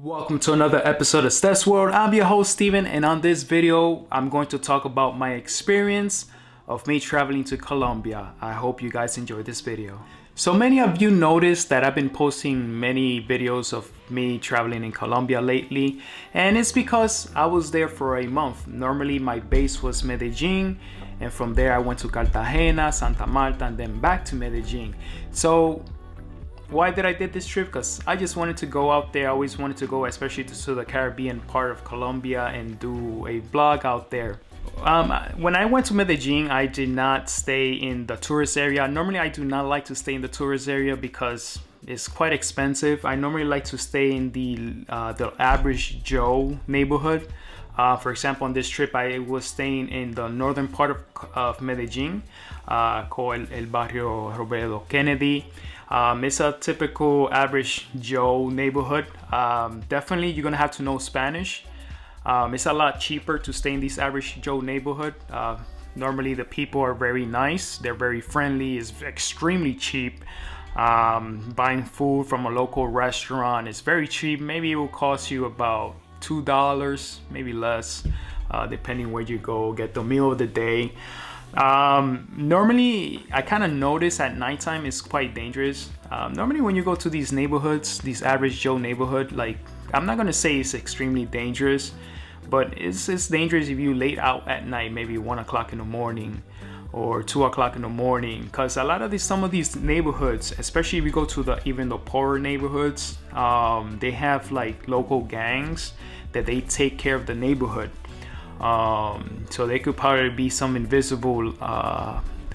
Welcome to another episode of Stezworld. I'm your host Steven, and on this video I'm going to talk about my experience of me traveling to Colombia. I hope you guys enjoy this video. So many of you noticed that I've been posting many videos of me traveling in Colombia lately, and it's because I was there for a month. Normally my base was Medellin, and from there I went to Cartagena, Santa Marta, and then back to Medellin. So why did I did this trip? Because I just wanted to go out there. I always wanted to go, especially to the Caribbean part of Colombia, and do a vlog out there. When I went to Medellin, I did not stay in the tourist area. Normally I do not like to stay in the tourist area because it's quite expensive. I normally like to stay in the average Joe neighborhood. For example, on this trip I was staying in the northern part of Medellin, called el barrio Roberto Kennedy. It's a typical average Joe neighborhood. Definitely you're gonna have to know Spanish. It's a lot cheaper to stay in this average Joe neighborhood. Normally the people are very nice, they're very friendly, it's extremely cheap. Buying food from a local restaurant is very cheap. Maybe it will cost you about $2, maybe less, depending where you go get the meal of the day. Normally I kind of notice at nighttime it's quite dangerous. Normally when you go to these neighborhoods, these average Joe neighborhood, like, I'm not gonna say it's extremely dangerous, but it's dangerous if you late out at night, maybe 1 o'clock in the morning or 2 o'clock in the morning, because a lot of some of these neighborhoods, especially if you go to even the poorer neighborhoods, they have like local gangs that they take care of the neighborhood. So there could probably be some invisible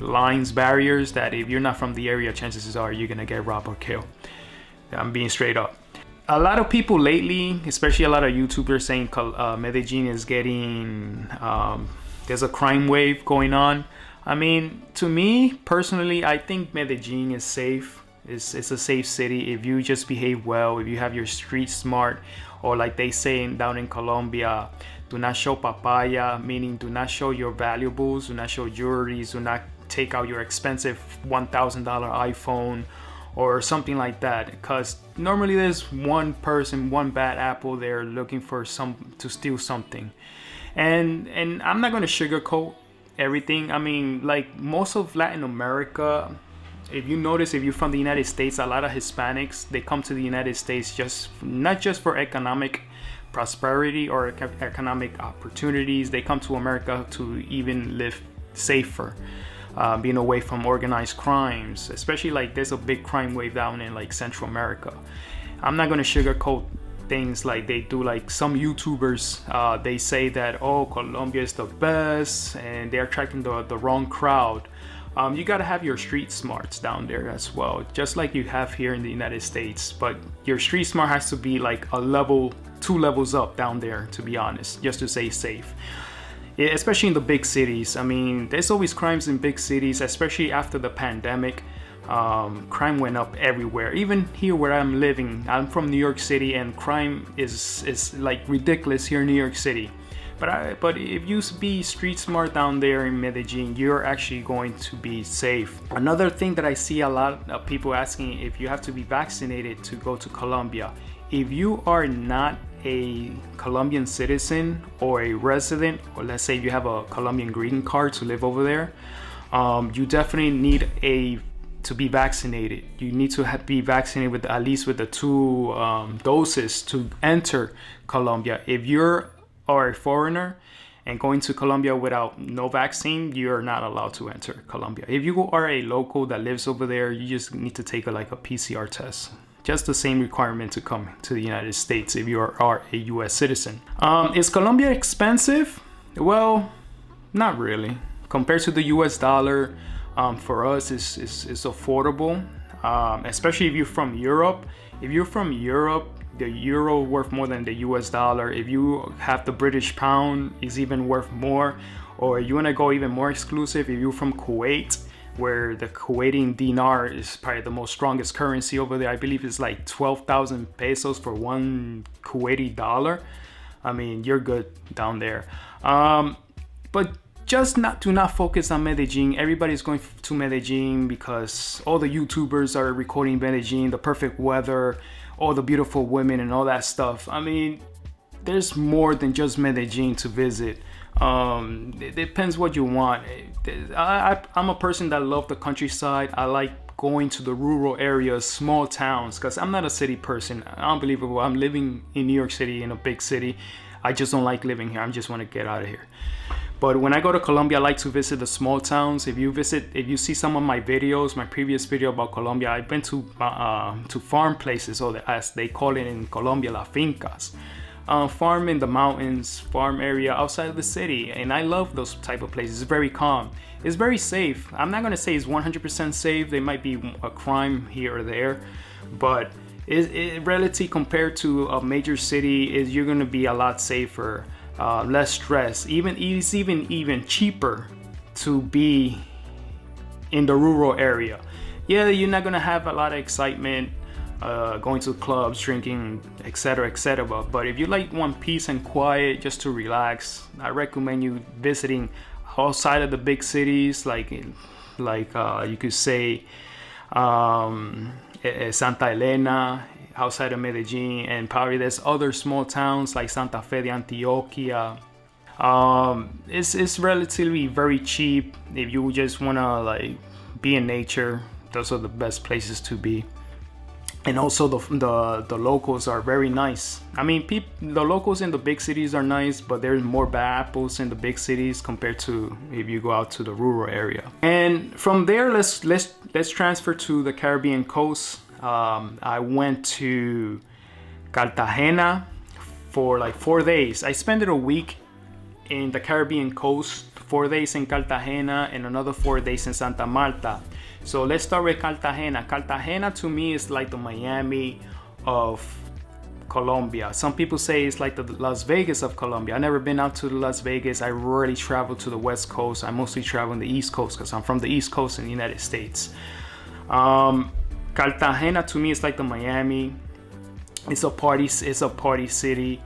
lines, barriers, that if you're not from the area, chances are you're gonna get robbed or killed. I'm being straight up. A lot of people lately, especially a lot of YouTubers, saying Medellin is getting, there's a crime wave going on. I mean, to me personally, I think Medellin is safe. It's a safe city if you just behave well, if you have your street smart, or like they say down in Colombia, do not show papaya, meaning do not show your valuables, do not show jewelry, do not take out your expensive $1,000 iPhone or something like that, because normally there's one person, one bad apple there looking for to steal something. And I'm not going to sugarcoat everything. I mean, like most of Latin America, if you notice, if you're from the United States, a lot of Hispanics, they come to the United States not just for economic prosperity or economic opportunities. They come to America to even live safer, being away from organized crimes, especially like there's a big crime wave down in like Central America. I'm not going to sugarcoat things like they do. Like some YouTubers, they say that, oh, Colombia is the best and they're attracting the wrong crowd. You got to have your street smarts down there as well, just like you have here in the United States. But your street smart has to be like a level, 2 levels up down there, to be honest, just to stay safe. Yeah, especially in the big cities. I mean, there's always crimes in big cities, especially after the pandemic. Crime went up everywhere. Even here where I'm living, I'm from New York City, and crime is like ridiculous here in New York City. But if you be street smart down there in Medellin, you're actually going to be safe. Another thing that I see a lot of people asking, if you have to be vaccinated to go to Colombia. If you are not a Colombian citizen or a resident, or let's say you have a Colombian green card to live over there, you definitely need to be vaccinated. You need to be vaccinated with at least with the 2 doses to enter Colombia. If you're a foreigner and going to Colombia without no vaccine, you're not allowed to enter Colombia. If you are a local that lives over there, you just need to take a PCR test. Just the same requirement to come to the United States if you are a US citizen. Is Colombia expensive? Well, not really. Compared to the US dollar, for us it's affordable, especially if you're from Europe. If you're from Europe, the euro worth more than the US dollar. If you have the British pound, it's even worth more. Or you want to go even more exclusive, if you're from Kuwait, where the Kuwaiti dinar is probably the most strongest currency over there. I believe it's like 12,000 pesos for one Kuwaiti dollar. I mean, you're good down there. But just do not focus on Medellin. Everybody's going to Medellin because all the YouTubers are recording Medellin, the perfect weather, all the beautiful women and all that stuff. I mean, there's more than just Medellin to visit. It depends what you want. I'm a person that love the countryside. I like going to the rural areas, small towns, because I'm not a city person. Unbelievable. I'm living in New York City, in a big city. I just don't like living here. I just want to get out of here. But when I go to Colombia, I like to visit the small towns. If you see some of my videos, my previous video about Colombia, I've been to farm places, or as they call it in Colombia, las fincas. Farm in the mountains, farm area outside of the city, and I love those type of places. It's very calm. It's very safe. I'm not gonna say it's 100% safe. There might be a crime here or there, but relative compared to a major city, you're gonna be a lot safer, less stress. It's even cheaper to be in the rural area. Yeah, you're not gonna have a lot of excitement. Going to clubs, drinking, etc., etc. But if you want peace and quiet, just to relax, I recommend you visiting outside of the big cities, like you could say Santa Elena, outside of Medellin, and probably there's other small towns like Santa Fe de Antioquia. It's relatively very cheap if you just wanna be in nature. Those are the best places to be. And also the locals are very nice. I mean, the locals in the big cities are nice, but there's more bad apples in the big cities compared to if you go out to the rural area. And from there, let's transfer to the Caribbean coast. I went to Cartagena for 4 days. I spent a week in the Caribbean coast, 4 days in Cartagena, and another 4 days in Santa Marta. So let's start with Cartagena. Cartagena to me is like the Miami of Colombia. Some people say it's like the Las Vegas of Colombia. I've never been out to Las Vegas. I rarely travel to the West Coast. I mostly travel on the East Coast because I'm from the East Coast in the United States. Cartagena to me is like the Miami. It's a party city.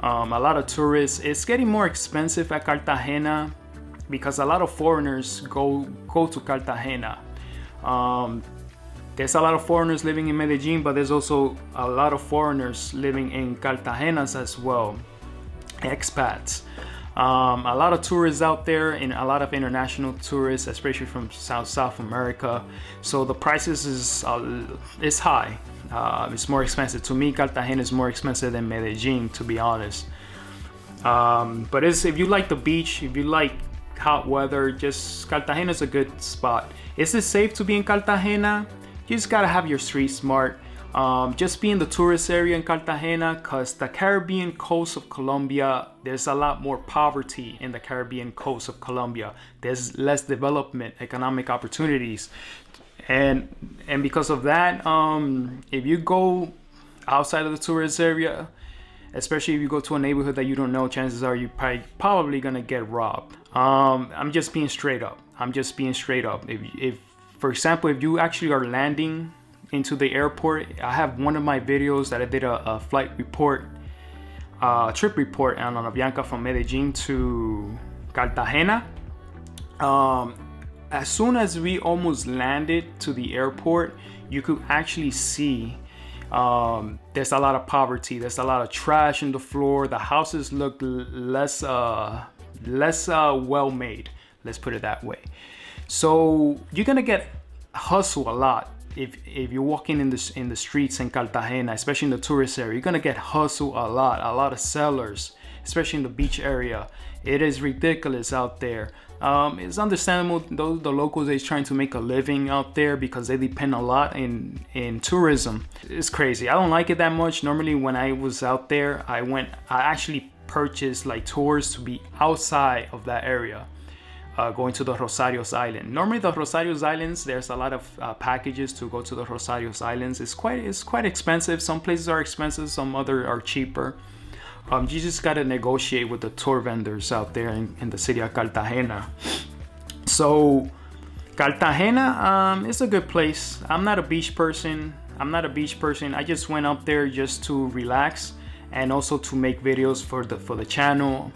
A lot of tourists. It's getting more expensive at Cartagena because a lot of foreigners go to Cartagena. There's a lot of foreigners living in Medellin, but there's also a lot of foreigners living in Cartagena as well, expats. A lot of tourists out there, and a lot of international tourists, especially from South America. So the prices is high. It's more expensive. To me, Cartagena is more expensive than Medellin, to be honest. But if you like the beach, if you like hot weather, just Cartagena is a good spot. Is it safe to be in Cartagena? You just gotta have your street smart. Just be in the tourist area in Cartagena, because the Caribbean coast of Colombia, there's a lot more poverty in the Caribbean coast of Colombia. There's less development, economic opportunities, and because of that, if you go outside of the tourist area, especially if you go to a neighborhood that you don't know, chances are you're probably gonna get robbed. I'm just being straight up. If for example, if you actually are landing into the airport, I have one of my videos that I did a flight report, trip report on Avianca from Medellin to Cartagena. As soon as we almost landed to the airport, you could actually see there's a lot of poverty. There's a lot of trash in the floor. The houses look less well made. Let's put it that way. So you're gonna get hustled a lot if you're walking in the streets in Cartagena, especially in the tourist area. You're gonna get hustled a lot of sellers, especially in the beach area. It is ridiculous out there. It's understandable, the locals are trying to make a living out there because they depend a lot in tourism. It's crazy. I don't like it that much. Normally when I was out there, I actually purchased tours to be outside of that area, going to the Rosarios Island. Normally the Rosarios Islands, there's a lot of packages to go to the Rosarios Islands. It's quite expensive. Some places are expensive, some other are cheaper. You just gotta negotiate with the tour vendors out there in the city of Cartagena. So Cartagena is a good place. I'm not a beach person. I just went up there just to relax and also to make videos for the channel,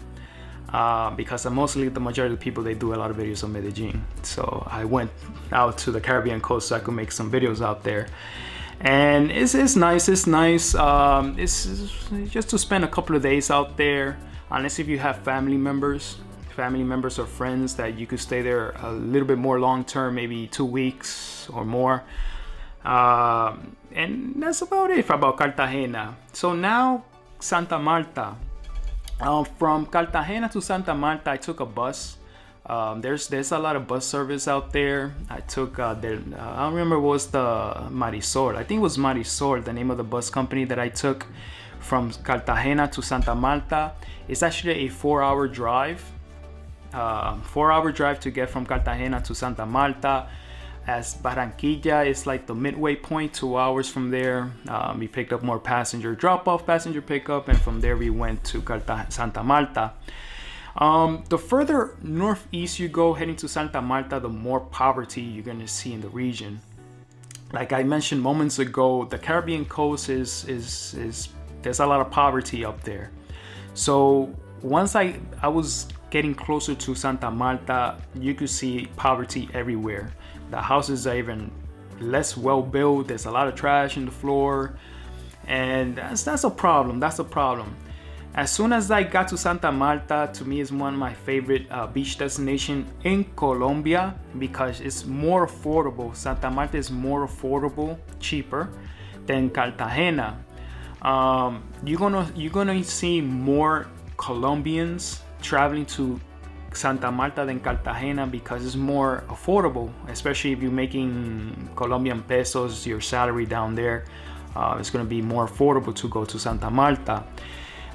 because mostly the majority of the people, they do a lot of videos on Medellin. So I went out to the Caribbean coast so I could make some videos out there. And it's nice. It's nice. It's just to spend a couple of days out there, unless if you have family members or friends that you could stay there a little bit more long term, maybe 2 weeks or more. And that's about it about Cartagena. So now Santa Marta. From Cartagena to Santa Marta, I took a bus. There's a lot of bus service out there. I took I don't remember what was the Marisol. I think it was Marisol, the name of the bus company that I took from Cartagena to Santa Marta. It's actually a 4-hour drive. 4-hour drive to get from Cartagena to Santa Marta. As Barranquilla is like the midway point, 2 hours from there. We picked up more passenger drop-off, passenger pickup, and from there we went to Santa Marta. The further northeast you go heading to Santa Marta, the more poverty you're going to see in the region. Like I mentioned moments ago, the Caribbean coast is there's a lot of poverty up there. So once I was getting closer to Santa Marta, you could see poverty everywhere. The houses are even less well built. There's a lot of trash in the floor, and that's a problem. As soon as I got to Santa Marta, to me is one of my favorite beach destinations in Colombia because it's more affordable. Santa Marta is more affordable, cheaper than Cartagena. You're gonna see more Colombians traveling to Santa Marta than Cartagena because it's more affordable, especially if you're making Colombian pesos, your salary down there. It's going to be more affordable to go to Santa Marta.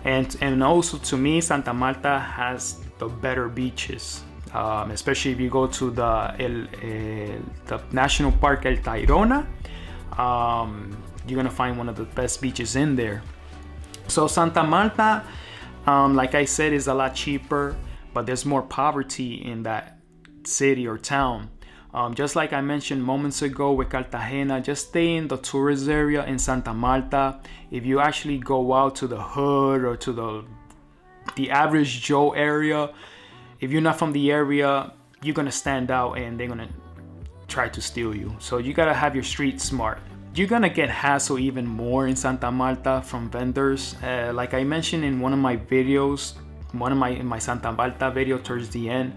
And also to me, Santa Marta has the better beaches, especially if you go to the National Park El Tayrona. You're going to find one of the best beaches in there. So Santa Marta, like I said, is a lot cheaper, but there's more poverty in that city or town. Just like I mentioned moments ago with Cartagena, just stay in the tourist area in Santa Marta. If you actually go out to the hood or to the average Joe area, if you're not from the area, you're gonna stand out and they're gonna try to steal you. So you gotta have your street smart. You're gonna get hassled even more in Santa Marta from vendors. Like I mentioned in one of my videos, in my Santa Marta video towards the end,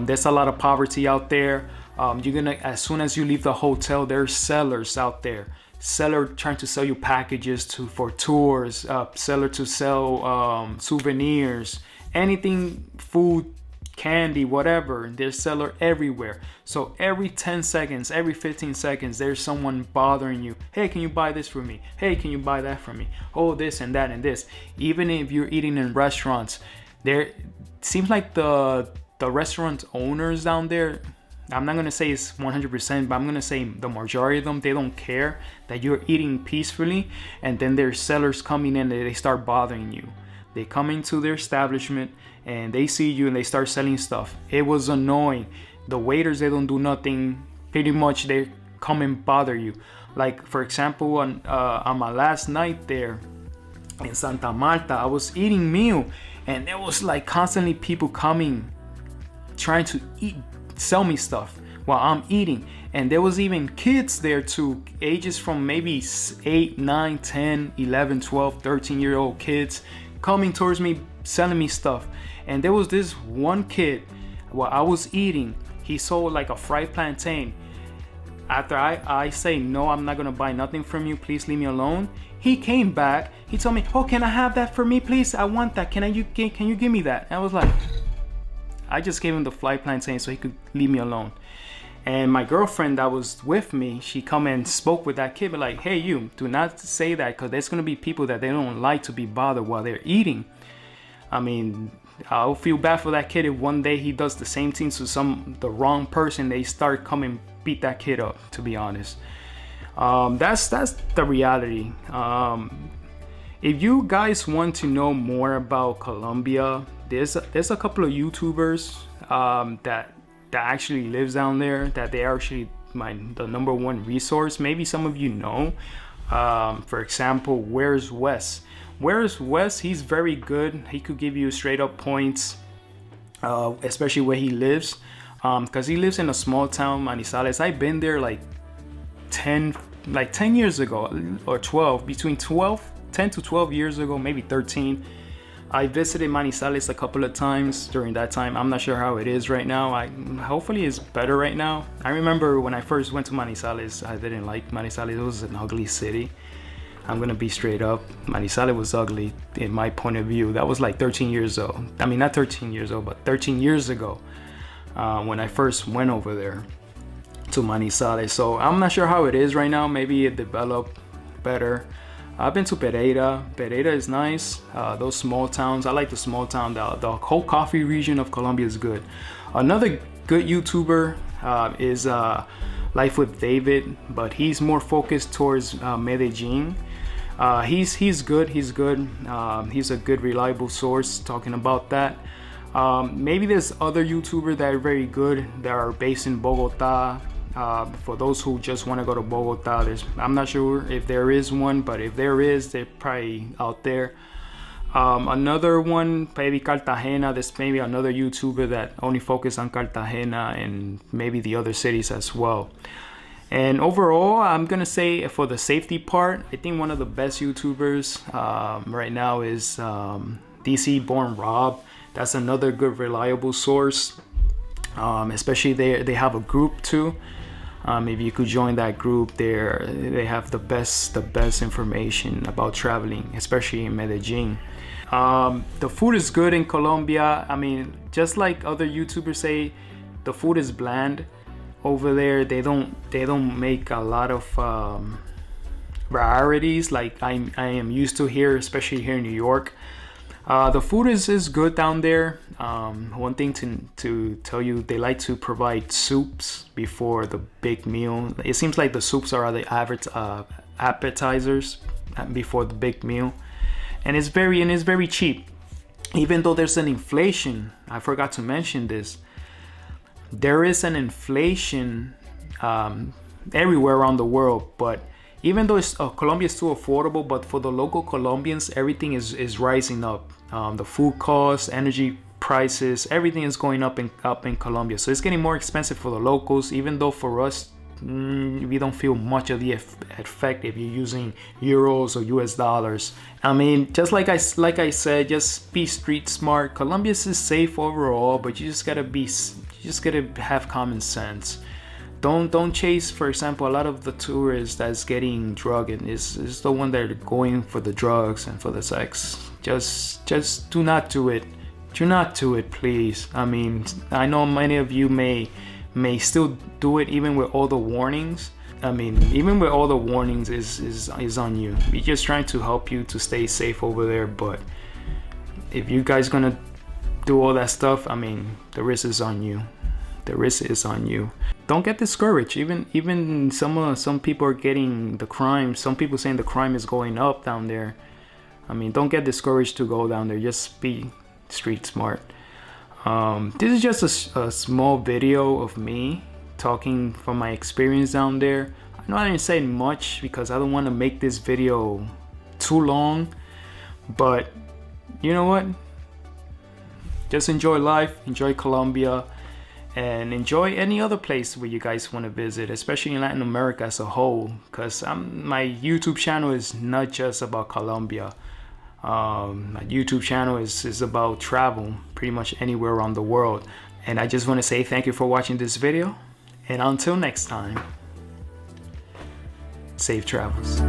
there's a lot of poverty out there. You're gonna, as soon as you leave the hotel, there's sellers out there. Seller trying to sell you packages for tours. Seller to sell souvenirs, anything, food, candy, whatever. There's seller everywhere. So every 10 seconds, every 15 seconds, there's someone bothering you. Hey, can you buy this for me? Hey, can you buy that for me? Oh, this and that and this. Even if you're eating in restaurants, there seems like the restaurant owners down there, I'm not gonna say it's 100%, but I'm gonna say the majority of them, they don't care that you're eating peacefully, and then there's sellers coming in and they start bothering you. They come into their establishment and they see you and they start selling stuff. It was annoying. The waiters, they don't do nothing. Pretty much they come and bother you. Like for example, on my last night there in Santa Marta, I was eating meal and there was like constantly people coming trying to sell me stuff while I'm eating. And there was even kids there too, ages from maybe 8, 9, 10, 11, 12, 13-year-old kids coming towards me, selling me stuff. And there was this one kid, while I was eating, he sold like a fried plantain. After I say, no, I'm not gonna buy nothing from you, please leave me alone, he came back, he told me, oh, can I have that for me, please? I want that, can you give me that? And I was like, I just gave him the fried plantain so he could leave me alone. And my girlfriend that was with me, she come and spoke with that kid, but like, hey, you, do not say that, because there's gonna be people that they don't like to be bothered while they're eating. I mean, I'll feel bad for that kid if one day he does the same thing to the wrong person. They start coming beat that kid up, to be honest. That's the reality. If you guys want to know more about Colombia, there's a couple of YouTubers that actually lives down there, that they are actually the number one resource. Maybe some of you know. For example, Where's Wes? Where's Wes? He's very good. He could give you straight up points, especially where he lives, because he lives in a small town, Manizales. I've been there like 10, like 10 years ago or 12, between 10 to 12 years ago, maybe 13. I visited Manizales a couple of times during that time. I'm not sure how it is right now. Hopefully it's better right now. I remember when I first went to Manizales, I didn't like Manizales. It was an ugly city. I'm gonna be straight up. Manizales was ugly in my point of view. That was like 13 years old. I mean, not 13 years old, but 13 years ago when I first went over there to Manizales. So I'm not sure how it is right now. Maybe it developed better. I've been to Pereira. Pereira is nice. Those small towns, I like the small town. The whole coffee region of Colombia is good. Another good YouTuber is Life with David, but he's more focused towards Medellin. He's good. He's good. He's a good, reliable source talking about that. Maybe there's other YouTubers that are very good that are based in Bogota. For those who just want to go to Bogota, I'm not sure if there is one, but if there is, they're probably out there. Another one, maybe Cartagena. There's maybe another YouTuber that only focuses on Cartagena and maybe the other cities as well. And overall, I'm gonna say for the safety part, I think one of the best YouTubers right now is DC Born Rob. That's another good, reliable source. Especially they have a group too. If you could join that group, they have the best information about traveling, especially in Medellin. The food is good in Colombia. I mean, just like other YouTubers say, the food is bland over there. They don't make a lot of varieties like I am used to here, especially here in New York. The food is good down there. One thing to tell you, they like to provide soups before the big meal. It seems like the soups are the appetizers before the big meal, and it's very cheap. Even though there's an inflation, I forgot to mention this. There is an inflation everywhere around the world, but even though Colombia is too affordable, but for the local Colombians, everything is rising up. The food costs, energy prices, everything is going up in Colombia. So it's getting more expensive for the locals, even though for us, we don't feel much of the effect if you're using euros or US dollars. I mean, just like I said, just be street smart. Colombia is safe overall, but you just gotta have common sense. Don't chase, for example, a lot of the tourists that's getting drugged and is the one that are going for the drugs and for the sex. Just do not do it. Do not do it, please. I mean, I know many of you may still do it even with all the warnings. I mean, even with all the warnings is on you. We're just trying to help you to stay safe over there, but if you guys gonna do all that stuff, I mean, the risk is on you. The risk is on you. Don't get discouraged. Even some people are getting the crime. Some people saying the crime is going up down there. I mean, don't get discouraged to go down there. Just be street smart. This is just a small video of me talking from my experience down there. I know I didn't say much because I don't want to make this video too long, but you know what? Just enjoy life, enjoy Colombia, and enjoy any other place where you guys want to visit, especially in Latin America as a whole, because my YouTube channel is not just about Colombia. My YouTube channel is about travel pretty much anywhere around the world. And I just want to say thank you for watching this video, and until next time, safe travels.